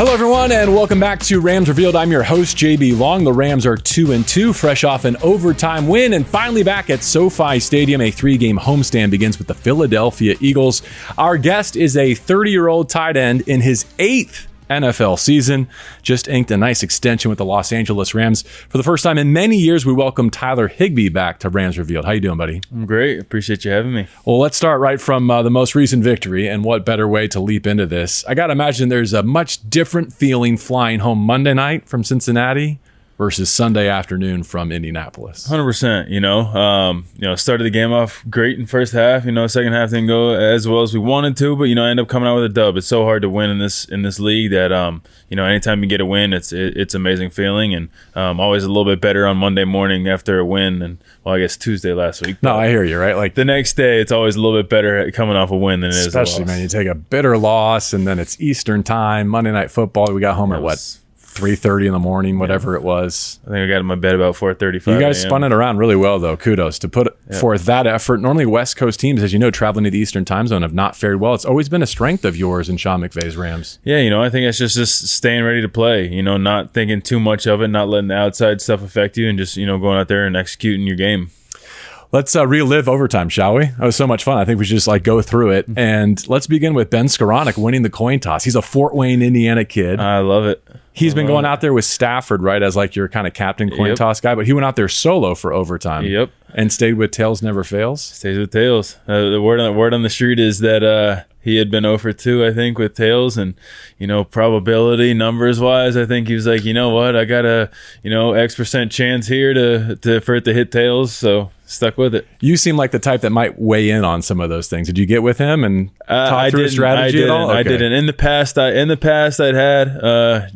Hello, everyone, and welcome back to Rams Revealed. I'm your host, JB Long. The Rams are 2-2, fresh off an overtime win, and finally back at SoFi Stadium. A 3-game homestand begins with the Philadelphia Eagles. Our guest is a 30-year-old tight end in his 8th NFL season. Just inked a nice extension with the Los Angeles Rams. For the first time in many years, we welcome Tyler Higbee back to Rams Revealed. How you doing, buddy? I'm great. Appreciate you having me. Well, let's start right from the most recent victory, and what better way to leap into this. I got to imagine there's a much different feeling flying home Monday night from Cincinnati versus Sunday afternoon from Indianapolis. 100%, started the game off great in first half, second half didn't go as well as we wanted to, but, end up coming out with a dub. It's so hard to win in this league that, anytime you get a win, it's amazing feeling, and always a little bit better on Monday morning after a win, and, well, I guess Tuesday last week. No, I hear you, right? Like the next day, it's always a little bit better coming off a win than it is a loss. Especially, man, you take a bitter loss, and then it's Eastern time, Monday Night Football. We got home at what? 3:30 in the morning, whatever it was. I think I got in my bed about 4:35. You guys spun it around really well, though. Kudos to put forth that effort. Normally, West Coast teams, as you know, traveling to the Eastern time zone have not fared well. It's always been a strength of yours and Sean McVay's Rams. Yeah, I think it's just staying ready to play, not thinking too much of it, not letting the outside stuff affect you, and just, going out there and executing your game. Let's relive overtime, shall we? That was so much fun. I think we should just go through it. And let's begin with Ben Skoranek winning the coin toss. He's a Fort Wayne, Indiana kid. I love it. He's been going out there with Stafford, right, as your kind of captain coin toss guy, but he went out there solo for overtime. Yep. And stayed with Tails Never Fails. Stays with Tails. The word on the street is that he had been 0 for 2, I think, with Tails, and probability numbers wise, I think he was like, you know what, I got a X% chance here for it to hit Tails, so stuck with it. You seem like the type that might weigh in on some of those things. Did you get with him and talk through his strategy at all? Okay. I didn't. In the past, I'd had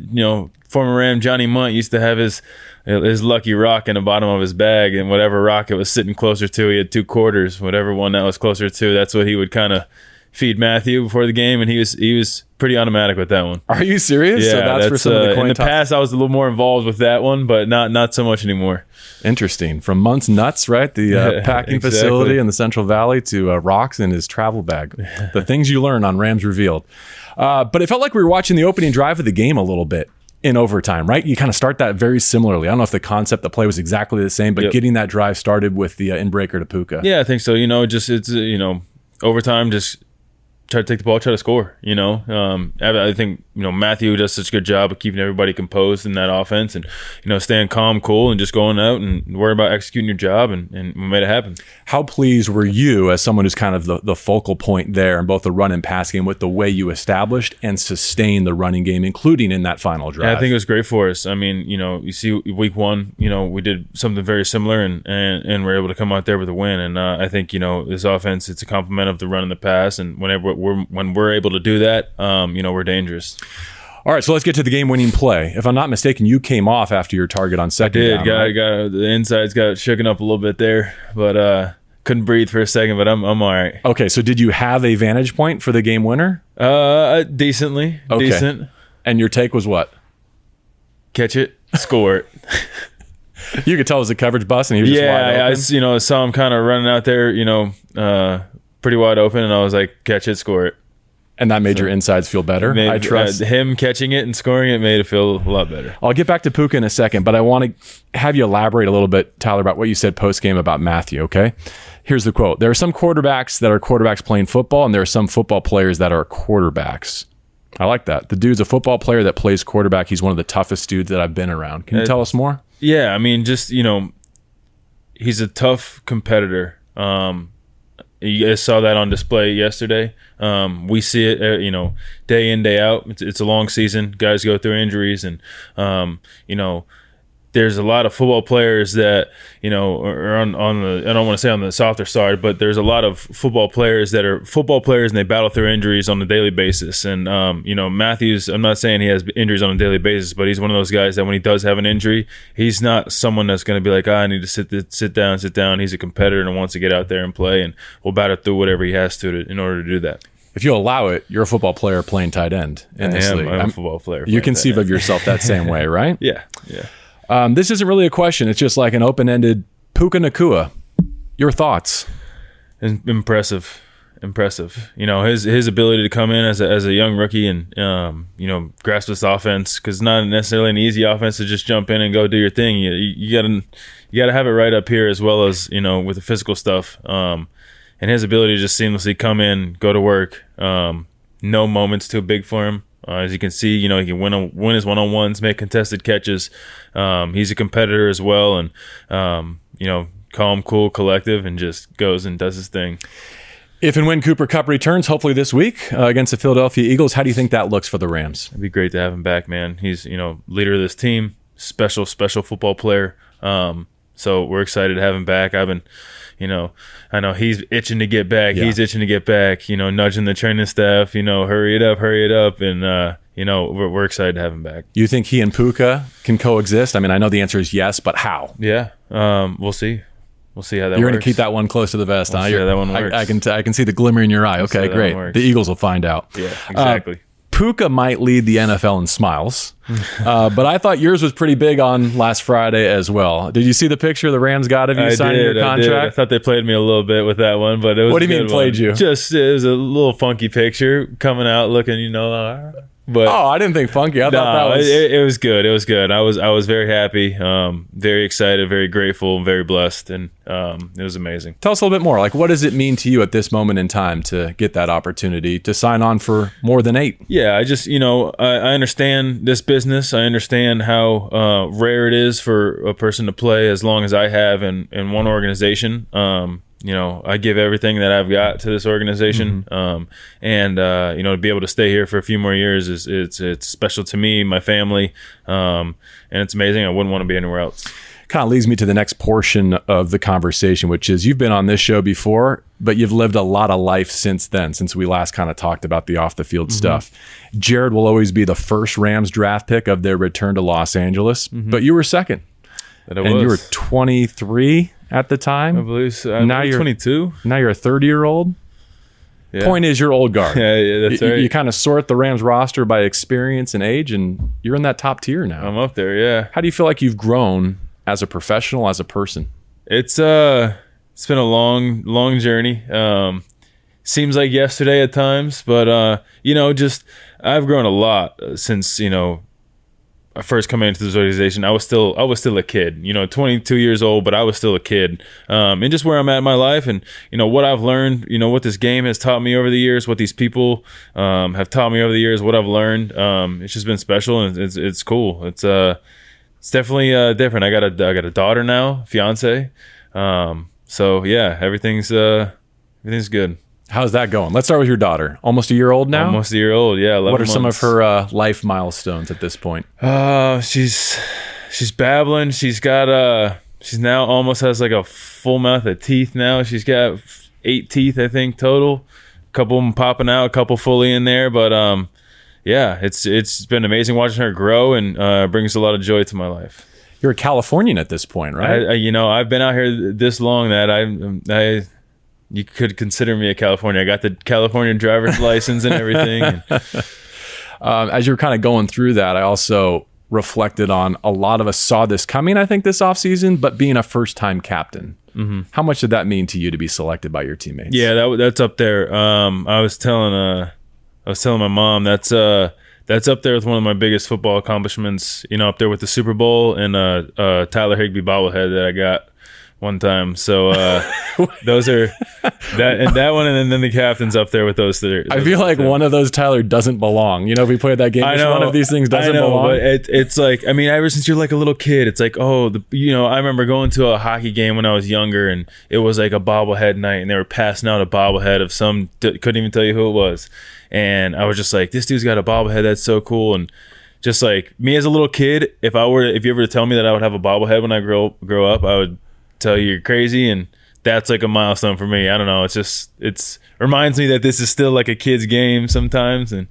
former Ram Johnny Munt used to have his lucky rock in the bottom of his bag, and whatever rock it was sitting closer to, he had 2 quarters. Whatever one that was closer to, that's what he would kind of feed Matthew before the game, and he was pretty automatic with that one. Are you serious? Yeah, so that's for some of the coin in the past, I was a little more involved with that one, but not so much anymore. Interesting. From Munt's Nuts, right? The packing facility in the Central Valley to rocks in his travel bag. The things you learn on Rams Revealed. But it felt like we were watching the opening drive of the game a little bit in overtime, right? You kind of start that very similarly. I don't know if the concept, the play was exactly the same, but getting that drive started with the in-breaker to Puka. Yeah, I think so. It's overtime, just try to take the ball, try to score. I think Matthew does such a good job of keeping everybody composed in that offense, and staying calm, cool, and just going out and worry about executing your job, and we made it happen. How pleased were you, as someone who's kind of the focal point there in both the run and pass game, with the way you established and sustained the running game, including in that final drive? Yeah, I think it was great for us. I mean, you see week 1, we did something very similar, and we're able to come out there with a win. And I think this offense, it's a complement of the run and the pass, and when we're able to do that, we're dangerous. All right, so let's get to the game-winning play. If I'm not mistaken, you came off after your target on second down. I did. The insides got shooken up a little bit there, but couldn't breathe for a second, but I'm all right. Okay, so did you have a vantage point for the game winner? Decently. Okay. Decent. And your take was what? Catch it, score it. You could tell it was a coverage bust, and he was just wide open. I saw him kind of running out there, pretty wide open, and I was like, catch it, score it. And that made your insides feel better? I trust. Him catching it and scoring it made it feel a lot better. I'll get back to Puka in a second, but I want to have you elaborate a little bit, Tyler, about what you said post-game about Matthew, okay? Here's the quote. There are some quarterbacks that are quarterbacks playing football, and there are some football players that are quarterbacks. I like that. The dude's a football player that plays quarterback. He's one of the toughest dudes that I've been around. Can you tell us more? Yeah, I mean, just, he's a tough competitor. You guys saw that on display yesterday. We see it, day in, day out. It's a long season. Guys go through injuries, and there's a lot of football players that are on the, I don't want to say on the softer side, but there's a lot of football players that are football players, and they battle through injuries on a daily basis. And Matthews, I'm not saying he has injuries on a daily basis, but he's one of those guys that when he does have an injury, he's not someone that's going to be like, I need to sit down. He's a competitor and wants to get out there and play, and will battle through whatever he has to in order to do that. If you allow it, you're a football player playing tight end in this league. I'm a football player. You conceive of yourself that same way, right? Yeah. This isn't really a question. It's just like an open-ended Puka Nacua. Your thoughts? Impressive. impressive. His ability to come in as a young rookie and grasp this offense, because it's not necessarily an easy offense to just jump in and go do your thing. You gotta have it right up here, as well as with the physical stuff. And his ability to just seamlessly come in, go to work. No moments too big for him. As you can see, he can win his one-on-ones, make contested catches. He's a competitor as well, and calm, cool, collective, and just goes and does his thing. If and when Cooper Kupp returns, hopefully this week against the Philadelphia Eagles, how do you think that looks for the Rams? It'd be great to have him back, man. He's leader of this team, special football player. So we're excited to have him back. I've been, I know he's itching to get back. Yeah. He's itching to get back. Nudging the training staff. Hurry it up, and we're excited to have him back. You think he and Puka can coexist? I mean, I know the answer is yes, but how? Yeah, we'll see. We'll see how that works. You're going to keep that one close to the vest, huh? See how that one works. I can see the glimmer in your eye. Okay, great. The Eagles will find out. Yeah, exactly. Puka might lead the NFL in smiles, but I thought yours was pretty big on last Friday as well. Did you see the picture the Rams got of you signing your contract? I thought they played me a little bit with that one, but it was. What do you mean played you? Just it was a little funky picture coming out, looking, But I didn't think funky. I thought that was it was good. It was good. I was very happy, very excited, very grateful, very blessed, and it was amazing. Tell us a little bit more. Like, what does it mean to you at this moment in time to get that opportunity to sign on for more than 8? Yeah, I just I understand this business. I understand how rare it is for a person to play as long as I have in one organization. I give everything that I've got to this organization, and to be able to stay here for a few more years it's special to me, my family, and it's amazing. I wouldn't want to be anywhere else. Kind of leads me to the next portion of the conversation, which is you've been on this show before, but you've lived a lot of life since then, since we last kind of talked about the off-the-field stuff. Jared will always be the first Rams draft pick of their return to Los Angeles, but you were second. You were 23 at the time. I believe so. Now you're 22. Now you're a 30-year-old. Yeah. Point is, you're old guard. Yeah, that's right. You kind of sort the Rams roster by experience and age, and you're in that top tier now. I'm up there, yeah. How do you feel like you've grown as a professional, as a person? It's been a long journey. Seems like yesterday at times, but I've grown a lot since I first come into this organization. I was still a kid, 22 years old, but I was still a kid. And just where I'm at in my life, and what I've learned, what this game has taught me over the years, what these people have taught me over the years, what I've learned. It's just been special, and it's cool. It's definitely different. I got a daughter now, fiance. So yeah, everything's good. How's that going? Let's start with your daughter. Almost a year old now? Almost a year old, yeah. 11 What are months. some of her life milestones at this point? She's babbling. She's now almost has like a full mouth of teeth now. She's got 8 teeth, I think, total. A couple of them popping out, a couple fully in there. But yeah, it's been amazing watching her grow, and brings a lot of joy to my life. You're a Californian at this point, right? I've been out here this long that you could consider me a California. I got the California driver's license and everything. As you're kind of going through that, I also reflected on a lot of us saw this coming, I think, this offseason, but being a first-time captain. How much did that mean to you to be selected by your teammates? Yeah, that's up there. I was telling my mom that's up there with one of my biggest football accomplishments. Up there with the Super Bowl and Tyler Higbee bobblehead that I got one time. So those are that one, and then the captain's up there with those three. I feel like one of those, Tyler, doesn't belong. If we played that game, one of these things doesn't belong. But it's like, ever since you're like a little kid, it's like, I remember going to a hockey game when I was younger, and it was like a bobblehead night, and they were passing out a bobblehead of some, couldn't even tell you who it was. And I was just like, this dude's got a bobblehead, that's so cool. And just like me as a little kid, if you ever tell me that I would have a bobblehead when I grow up, I would tell you you're crazy, and that's like a milestone for me. I don't know. It's reminds me that this is still like a kid's game sometimes. And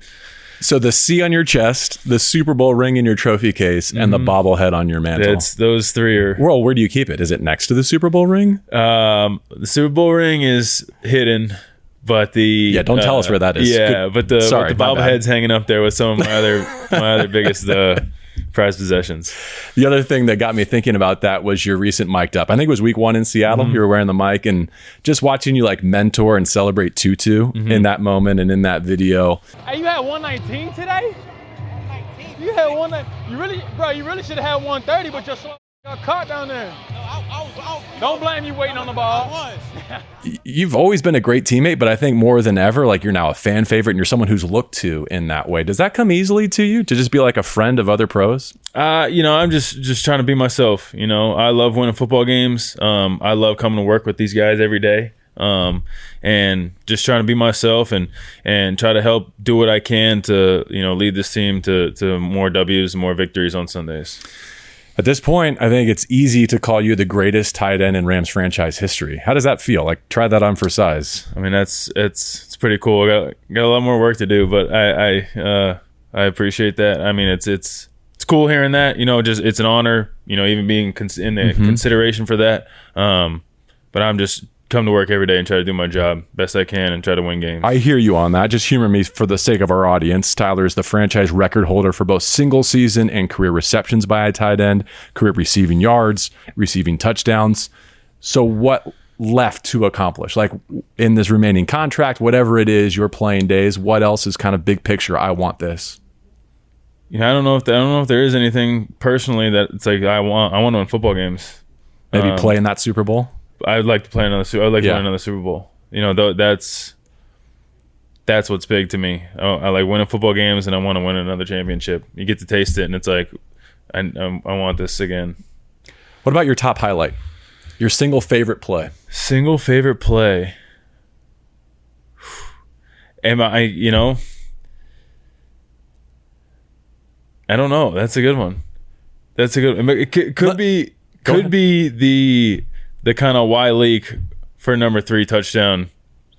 so the C on your chest, the Super Bowl ring in your trophy case, and the bobblehead on your mantle. It's those three are. Well, where do you keep it? Is it next to the Super Bowl ring? The Super Bowl ring is hidden, but don't tell us where that is. Yeah, but the bobblehead's hanging up there with some of my other biggest prized possessions. The other thing that got me thinking about that was your recent mic'd up. I think it was week 1 in Seattle. You were wearing the mic, and just watching you like mentor and celebrate Tutu in that moment and in that video. Hey, you had 119 today? 119. You had 119. You really should have had 130, but you're slow. Got caught down there. No, I was. Don't blame you waiting on the ball. I was. You've always been a great teammate, but I think more than ever, like you're now a fan favorite and you're someone who's looked to in that way. Does that come easily to you to just be like a friend of other pros? I'm just trying to be myself. I love winning football games. I love coming to work with these guys every day. And just trying to be myself and try to help do what I can to, lead this team to more W's and more victories on Sundays. At this point, I think it's easy to call you the greatest tight end in Rams franchise history. How does that feel? Like, try that on for size. I mean, it's pretty cool. I got a lot more work to do, but I appreciate that. I mean, it's cool hearing that. It's an honor. Even being in the consideration for that. But I'm just come to work every day and try to do my job best I can and try to win games. I hear you on that. Just humor me for the sake of our audience. Tyler is the franchise record holder for both single season and career receptions by a tight end, career receiving yards, receiving touchdowns. So what left to accomplish? Like in this remaining contract, whatever it is, your playing days, what else is kind of big picture? I want this. I don't know if there is anything personally that it's like I want to win football games. Maybe play in that Super Bowl. I'd like to play another. I'd like to win another Super Bowl. That's what's big to me. I like winning football games, and I want to win another championship. You get to taste it, and it's like I want this again. What about your top highlight? Your single favorite play? Single favorite play. Am I? I don't know. That's a good one. It could be the kind of Y leak for number 3 touchdown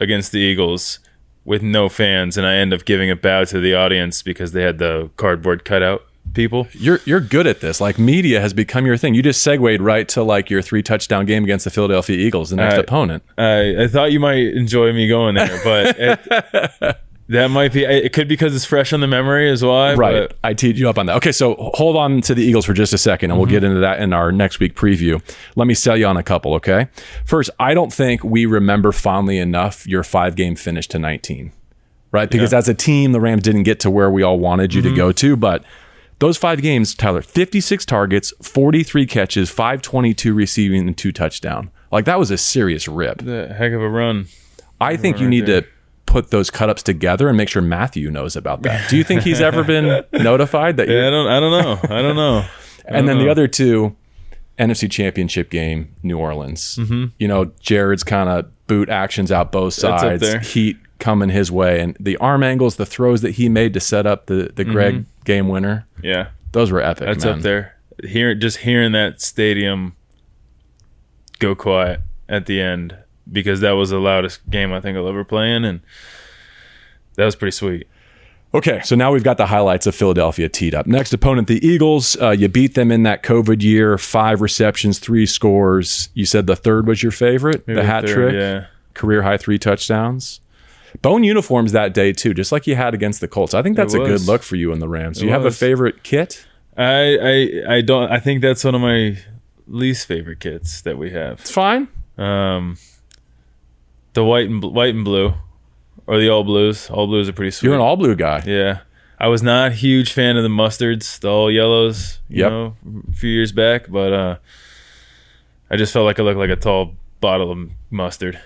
against the Eagles with no fans, and I end up giving a bow to the audience because they had the cardboard cutout people. You're good at this. Like, media has become your thing. You just segued right to like your 3 touchdown game against the Philadelphia Eagles, the next opponent. I thought you might enjoy me going there, but that might be. It could be because it's fresh on the memory is why. Right. I teed you up on that. Okay, so hold on to the Eagles for just a second, and we'll get into that in our next week preview. Let me sell you on a couple, okay? First, I don't think we remember fondly enough your 5-game finish to 19, right? Because as a team, the Rams didn't get to where we all wanted you to go to, but those 5 games, Tyler, 56 targets, 43 catches, 522 receiving, and 2 touchdowns. Like, that was a serious rip. The heck of a run. I think you need to put those cut-ups together and make sure Matthew knows about that. Do you think he's ever been notified that? I don't know. And then the other 2, NFC Championship game, New Orleans. Jared's kind of boot actions out both sides, heat coming his way, and the arm angles, the throws that he made to set up the Greg game winner. Yeah, those were epic. That's man. Up there. Hearing that stadium go quiet at the end, because that was the loudest game I think I'll ever play in, and that was pretty sweet. Okay, so now we've got the highlights of Philadelphia teed up. Next opponent, the Eagles. You beat them in that COVID year, 5 receptions, 3 scores. You said the third was your favorite, maybe the hat trick, career high 3 touchdowns. Bone uniforms that day too, just like you had against the Colts. I think that's a good look for you in the Rams. Do you have a favorite kit? I don't. I think that's one of my least favorite kits that we have. It's fine. The white and blue, or the all blues. All blues are pretty sweet. You're an all blue guy. Yeah. I was not a huge fan of the mustards, the all yellows, a few years back, but I just felt like I looked like a tall bottle of mustard.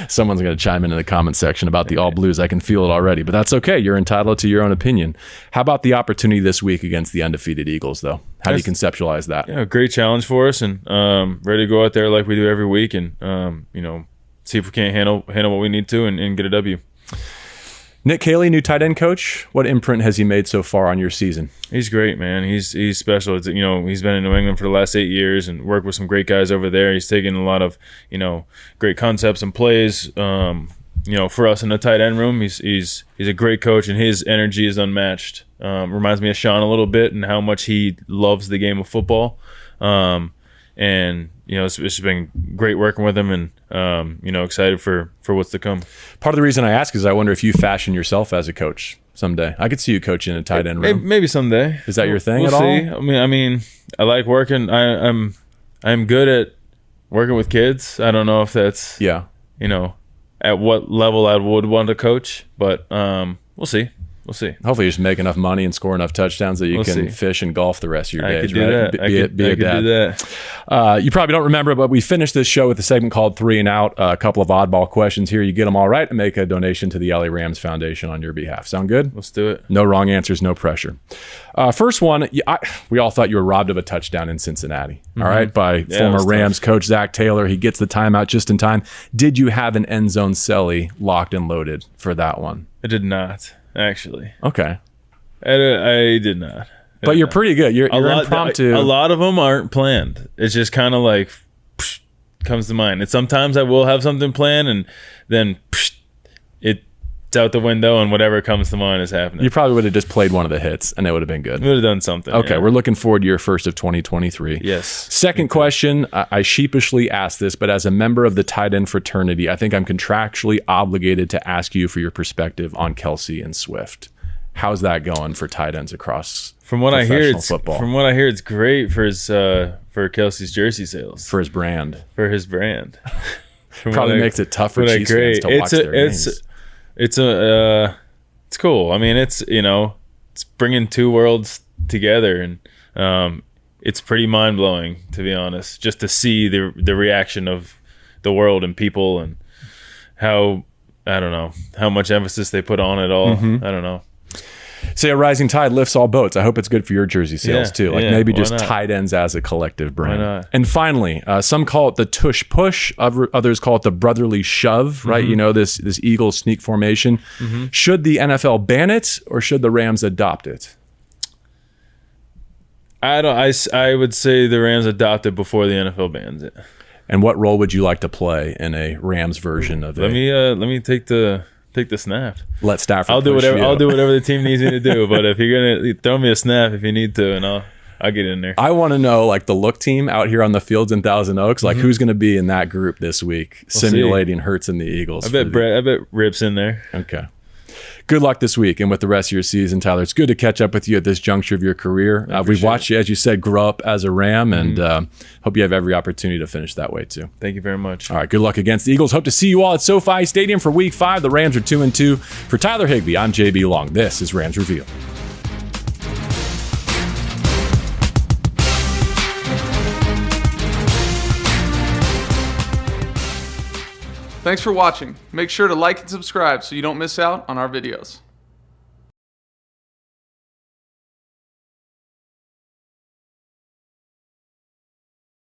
Someone's going to chime in the comment section about the all blues. I can feel it already, but that's okay. You're entitled to your own opinion. How about the opportunity this week against the undefeated Eagles, though? How do you conceptualize that? Yeah, great challenge for us, and ready to go out there like we do every week, and see if we can't handle what we need to and get a W. Nick Caley, new tight end coach. What imprint has he made so far on your season? He's great, man. He's special. He's been in New England for the last 8 years and worked with some great guys over there. He's taken a lot of great concepts and plays. For us in the tight end room, he's a great coach, and his energy is unmatched. Reminds me of Sean a little bit and how much he loves the game of football. It's just been great working with him, and excited for what's to come. Part of the reason I ask is I wonder if you fashion yourself as a coach. someday? I could see you coaching in a tight end room. Maybe someday. Is that your thing we'll at see. all? I mean, I like working. I'm good at working with kids. I don't know if that's at what level I would want to coach, but we'll see. We'll see. Hopefully, you just make enough money and score enough touchdowns that you can fish and golf the rest of your days. I could do that. I could do that. You probably don't remember, but we finished this show with a segment called 3 and Out. A couple of oddball questions here. You get them all right and make a donation to the LA Rams Foundation on your behalf. Sound good? Let's do it. No wrong answers, no pressure. First one, we all thought you were robbed of a touchdown in Cincinnati, all right, by former Rams coach Zach Taylor. He gets the timeout just in time. Did you have an end zone celly locked and loaded for that one? I did not. Actually, okay, I did not. But you're pretty good. You're impromptu. A lot of them aren't planned. It's just kind of like comes to mind. And sometimes I will have something planned, and then it's out the window, and whatever comes to mind is happening. You probably would have just played one of the hits, and it would have been good. Would have done something. Okay, we're looking forward to your first of 2023. Yes. Second question, I sheepishly asked this, but as a member of the tight end fraternity, I think I'm contractually obligated to ask you for your perspective on Kelsey and Swift. How's that going for tight ends across professional football? From what I hear, it's great for his for Kelsey's jersey sales. For his brand. Probably makes it tough for Chiefs fans to watch their games. It's cool. I mean, it's bringing two worlds together, and it's pretty mind blowing, to be honest, just to see the reaction of the world and people, and how much emphasis they put on it all. I don't know. Say a rising tide lifts all boats. I hope it's good for your jersey sales too. Maybe just not? tight ends as a collective brand. Why not? And finally, some call it the tush push. Others call it the brotherly shove. Right? This Eagles sneak formation. Should the NFL ban it, or should the Rams adopt it? I would say the Rams adopt it before the NFL bans it. And what role would you like to play in a Rams version of it? Let me take the snap. Let Stafford. I'll do whatever the team needs me to do. But if you're gonna throw me a snap if you need to, and I'll get in there. I want to know, like, the look team out here on the fields in Thousand Oaks, like who's going to be in that group this week, simulating Hurts and the Eagles. I bet Rip's in there. Okay. Good luck this week and with the rest of your season, Tyler. It's good to catch up with you at this juncture of your career. We've watched you, as you said, grow up as a Ram, and hope you have every opportunity to finish that way too. Thank you very much. All right, good luck against the Eagles. Hope to see you all at SoFi Stadium for Week 5. The Rams are 2-2. For Tyler Higbee, I'm JB Long. This is Rams Revealed. Thanks for watching. Make sure to like and subscribe so you don't miss out on our videos.